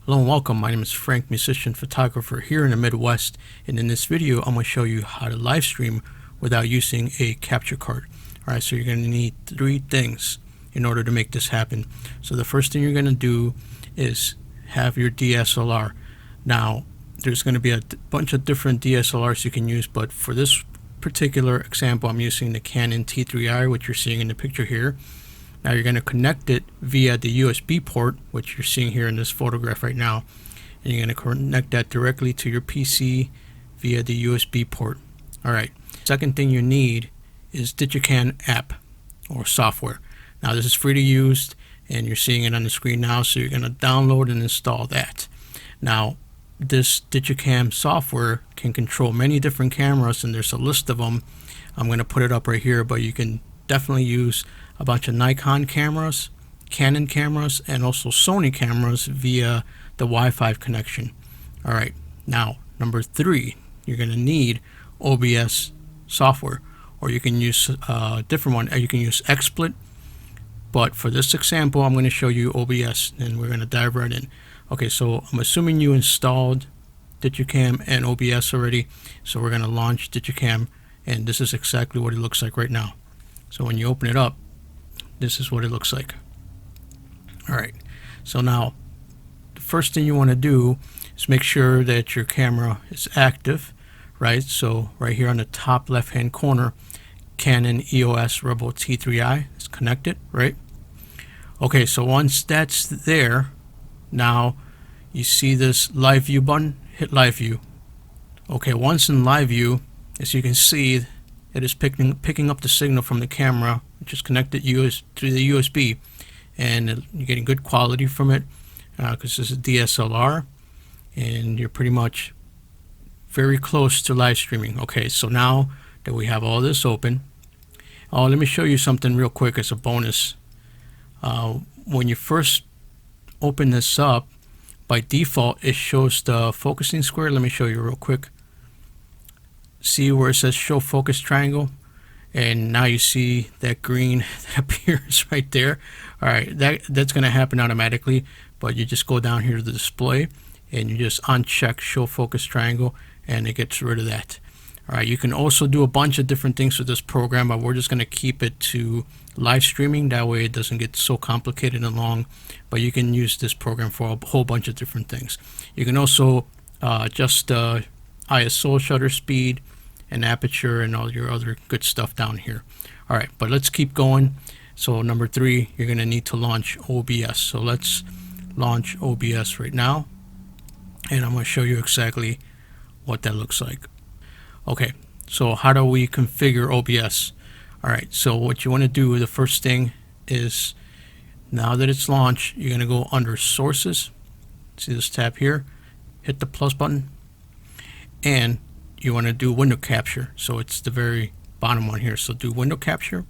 Hello and welcome. My name is Frank, musician photographer here in the Midwest, and in this video I'm going to show you how to live stream without using a capture card. Alright, so you're going to need three things in order to make this happen. So the first thing you're going to do is have your DSLR. Now there's going to be a bunch of different DSLRs you can use, but for this particular example I'm using the Canon T3i, which you're seeing in the picture here. Now you're going to connect it via the USB port, which you're seeing here in this photograph right now, and you're going to connect that directly to your PC via the USB port. Alright, second thing you need is Digicam app or software. Now this is free to use and you're seeing it on the screen now, so you're going to download and install that. Now this Digicam software can control many different cameras, and there's a list of them. I'm going to put it up right here, but you can definitely use a bunch of Nikon cameras, Canon cameras, and also Sony cameras via the Wi-Fi connection. Alright, now number 3, you're going to need OBS software, or you can use a different one. You can use XSplit, but for this example I'm going to show you OBS, and we're going to dive right in. Okay, so I'm assuming you installed Digicam and OBS already, so we're going to launch Digicam, and this is exactly what it looks like right now. So when you open it up, this is what it looks like. Alright, so now the first thing you want to do is make sure that your camera is active, right? So right here on the top left hand corner, Canon EOS Rebel T3i is connected, right? Okay, so once that's there, now you see this live view button, hit live view. Okay, once in live view, as you can see, it is picking up the signal from the camera, which is connected to the USB, and you're getting good quality from it because this is DSLR, and you're pretty much very close to live streaming. Okay, so now that we have all this open, let me show you something real quick as a bonus. When you first open this up, by default it shows the focusing square. Let me show you real quick. See where it says show focus triangle, and now you see that green that appears right there. Alright, that's going to happen automatically, but you just go down here to the display and you just uncheck show focus triangle, and it gets rid of that. Alright, you can also do a bunch of different things with this program, but we're just going to keep it to live streaming. That way it doesn't get so complicated and long, but you can use this program for a whole bunch of different things. You can also adjust ISO, shutter speed, and aperture, and all your other good stuff down here. Alright, but let's keep going. So number 3, you're going to need to launch OBS. So let's launch OBS right now, and I'm going to show you exactly what that looks like. Okay, so how do we configure OBS? Alright, so what you want to do, the first thing is, now that it's launched, you're going to go under sources. See this tab here, hit the plus button, and you want to do window capture. So it's the very bottom one here. So do window capture,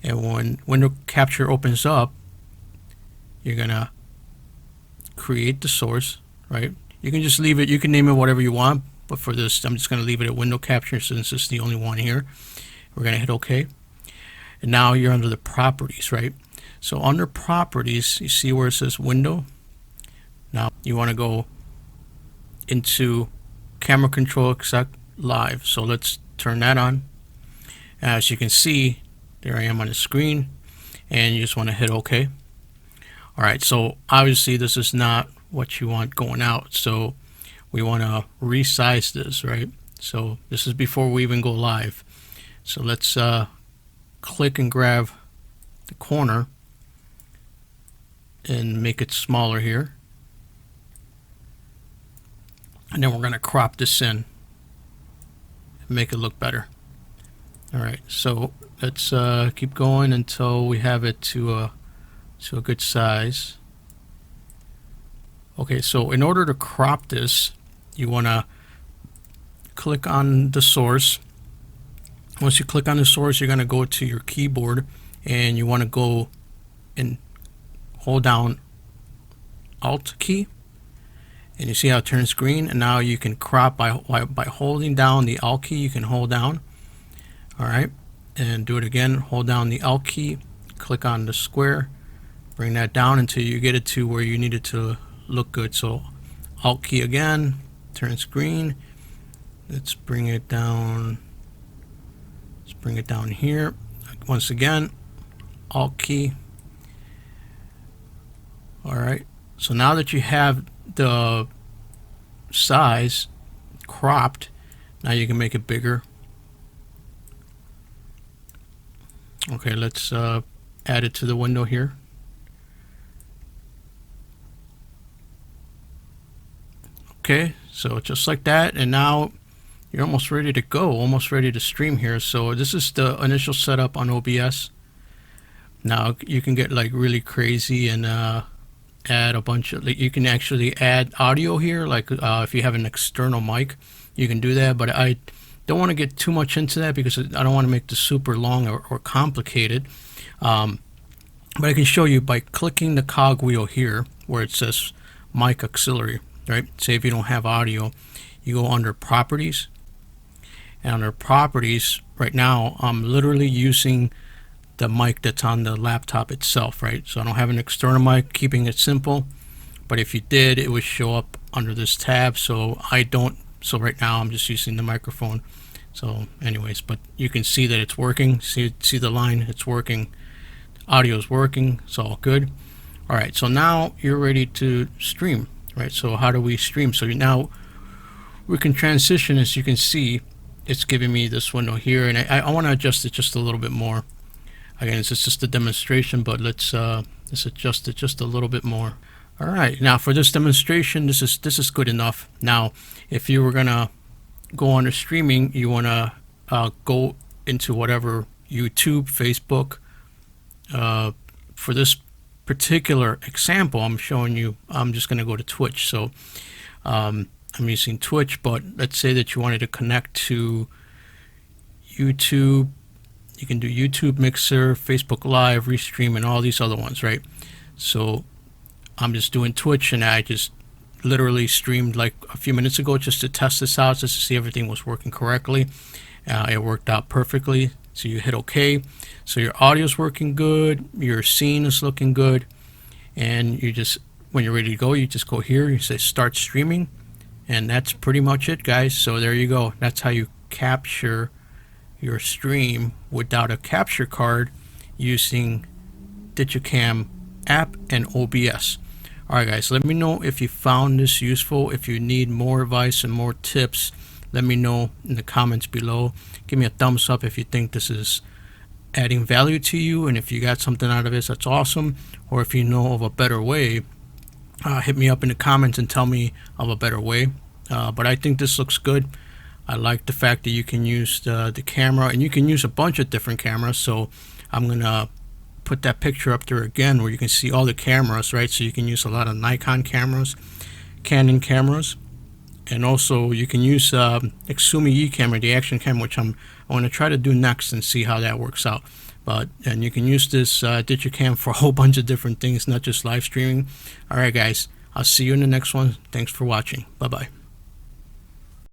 and when window capture opens up, you're gonna create the source, right? You can just leave it, you can name it whatever you want, but for this I'm just gonna leave it at window capture since it's the only one here. We're gonna hit OK, and now you're under the properties, right? So under properties, you see where it says window. Now you want to go into camera control exec live, so let's turn that on. As you can see, there I am on the screen, and you just want to hit OK. Alright, so obviously this is not what you want going out, so we want to resize this, right? So this is before we even go live. So let's click and grab the corner and make it smaller here, and then we're going to crop this in and make it look better. Alright, so let's keep going until we have it to a good size. Okay, so in order to crop this, you want to click on the source. Once you click on the source, you're going to go to your keyboard, and you want to go and hold down Alt key, and you see how it turns green, and now you can crop by holding down the Alt key. You can hold down. Alright, and do it again, hold down the Alt key, click on the square, bring that down until you get it to where you need it to look good. So Alt key again, turns green. Let's bring it down. Let's bring it down here. Once again, Alt key. All right. So now that you have the size cropped, now you can make it bigger. Okay, let's add it to the window here. Okay, so just like that, and now you're almost ready to go, almost ready to stream here. So this is the initial setup on OBS. Now you can get like really crazy and add a bunch of, you can actually add audio here, like if you have an external mic, you can do that, but I don't want to get too much into that because I don't want to make this super long or complicated. But I can show you by clicking the cog wheel here where it says mic auxiliary, right? Say if you don't have audio, you go under properties, and under properties right now I'm literally using the mic that's on the laptop itself, right? So I don't have an external mic, keeping it simple, but if you did, it would show up under this tab. So I don't, so right now I'm just using the microphone. So anyways, but you can see that it's working. See the line, it's working. Audio is working, it's all good. All right, so now you're ready to stream, right? So how do we stream? So now we can transition. As you can see, it's giving me this window here, and I want to adjust it just a little bit more. Again, it's just a demonstration, but let's adjust it just a little bit more. All right, now for this demonstration, this is good enough. Now, if you were gonna go under streaming, you wanna go into whatever YouTube, Facebook. For this particular example, I'm showing you, I'm just gonna go to Twitch. So I'm using Twitch, but let's say that you wanted to connect to YouTube. You can do YouTube Mixer, Facebook Live, Restream, and all these other ones, right? So I'm just doing Twitch, and I just literally streamed like a few minutes ago just to test this out, just to see everything was working correctly. It worked out perfectly. So you hit OK. So your audio is working good, your scene is looking good, and you just, when you're ready to go, you just go here, you say start streaming, and that's pretty much it, guys. So there you go. That's how you capture your stream without a capture card using Digicam app and OBS. Alright guys, let me know if you found this useful. If you need more advice and more tips, let me know in the comments below. Give me a thumbs up if you think this is adding value to you, and if you got something out of this, that's awesome. Or if you know of a better way, hit me up in the comments and tell me of a better way. But I think this looks good. I like the fact that you can use the camera, and you can use a bunch of different cameras. So I'm gonna put that picture up there again where you can see all the cameras, right? So you can use a lot of Nikon cameras, Canon cameras, and also you can use Exumi E camera, the action camera, which I want to try to do next and see how that works out. And you can use this Digicam for a whole bunch of different things, not just live streaming. All right guys, I'll see you in the next one. Thanks for watching. Bye bye.